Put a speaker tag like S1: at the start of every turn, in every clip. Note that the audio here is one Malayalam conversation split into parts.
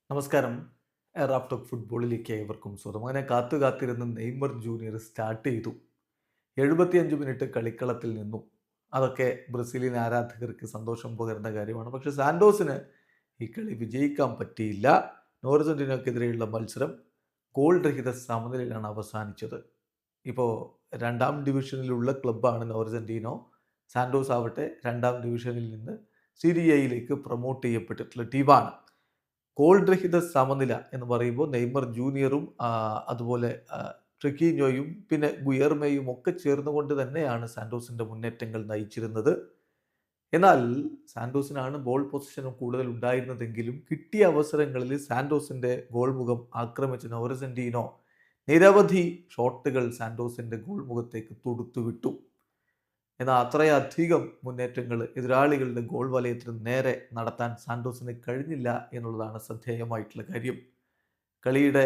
S1: നമസ്കാരം. റാഫ് ഫുട്ബോളിലേക്ക് ഏവർക്കും സ്വാഗതം. അങ്ങനെ കാത്തിരുന്ന് നെയ്മർ ജൂനിയർ സ്റ്റാർട്ട് ചെയ്തു. 75 മിനിറ്റ് കളിക്കളത്തിൽ നിന്നു. അതൊക്കെ ബ്രസീലിയൻ ആരാധകർക്ക് സന്തോഷം പകരുന്ന കാര്യമാണ്. പക്ഷേ സാന്റോസിന് ഈ കളി വിജയിക്കാൻ പറ്റിയില്ല. നോർജന്റീനക്കെതിരെയുള്ള മത്സരം ഗോൾ രഹിത സമനിലയിലാണ് അവസാനിച്ചത്. ഇപ്പോൾ രണ്ടാം ഡിവിഷനിലുള്ള ക്ലബ്ബാണ് നോർജന്റീനോ. സാന്റോസ് ആവട്ടെ രണ്ടാം ഡിവിഷനിൽ നിന്ന് സീരിയയിലേക്ക് പ്രൊമോട്ട് ചെയ്യപ്പെട്ടിട്ടുള്ള ടീമാണ്. ഗോൾ രഹിത സമനില എന്ന് പറയുമ്പോൾ നെയ്മർ ജൂനിയറും അതുപോലെ ട്രിക്കീഞ്ഞോയും പിന്നെ ഗുയർമയും ഒക്കെ ചേർന്നുകൊണ്ട് തന്നെയാണ് സാന്റോസിന്റെ മുന്നേറ്റങ്ങൾ നയിച്ചിരുന്നത്. എന്നാൽ സാന്റോസിനാണ് ബോൾ പൊസിഷനും കൂടുതൽ ഉണ്ടായിരുന്നതെങ്കിലും കിട്ടിയ അവസരങ്ങളിൽ സാന്റോസിന്റെ ഗോൾ മുഖം ആക്രമിച്ച നോർജന്റീനോ നിരവധി ഷോട്ടുകൾ സാന്റോസിന്റെ ഗോൾ മുഖത്തേക്ക് തൊടുത്തുവിട്ടു. എന്നാൽ അത്രയധികം മുന്നേറ്റങ്ങൾ എതിരാളികളുടെ ഗോൾ വലയത്തിന് നേരെ നടത്താൻ സാന്റോസിന് കഴിഞ്ഞില്ല എന്നുള്ളതാണ് ശ്രദ്ധേയമായിട്ടുള്ള കാര്യം. കളിയുടെ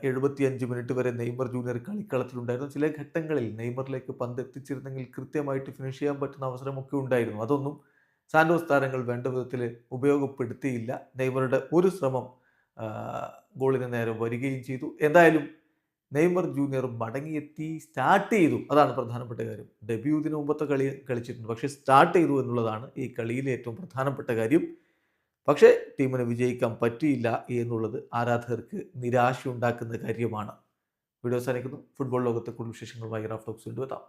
S1: 75 മിനിറ്റ് വരെ നെയ്മർ ജൂനിയർ കളിക്കളത്തിലുണ്ടായിരുന്നു. ചില ഘട്ടങ്ങളിൽ നെയ്മറിലേക്ക് പന്ത് എത്തിച്ചിരുന്നെങ്കിൽ കൃത്യമായിട്ട് ഫിനിഷ് ചെയ്യാൻ പറ്റുന്ന അവസരമൊക്കെ ഉണ്ടായിരുന്നു. അതൊന്നും സാന്റോസ് താരങ്ങൾ വേണ്ട വിധത്തിൽ ഉപയോഗപ്പെടുത്തിയില്ല. നെയ്മറുടെ ഒരു ശ്രമം ഗോളിന് നേരെ വരികയും ചെയ്തു. എന്തായാലും നെയ്മർ ജൂനിയർ മടങ്ങിയെത്തി, സ്റ്റാർട്ട് ചെയ്തു. അതാണ് പ്രധാനപ്പെട്ട കാര്യം. ഡെബ്യൂവിന് മുമ്പത്തെ കളി കളിച്ചിട്ടുണ്ട്. പക്ഷേ സ്റ്റാർട്ട് ചെയ്തു എന്നുള്ളതാണ് ഈ കളിയിലെ ഏറ്റവും പ്രധാനപ്പെട്ട കാര്യം. പക്ഷേ ടീമിന് വിജയിക്കാൻ പറ്റിയില്ല എന്നുള്ളത് ആരാധകർക്ക് നിരാശയുണ്ടാക്കുന്ന കാര്യമാണ്. വീഡിയോ അവസാനിക്കുന്നു. ഫുട്ബോൾ ലോകത്തെ കൂടുതൽ വിശേഷങ്ങളുമായി റാഫ് ടോക്സ് വീണ്ടും എത്താം.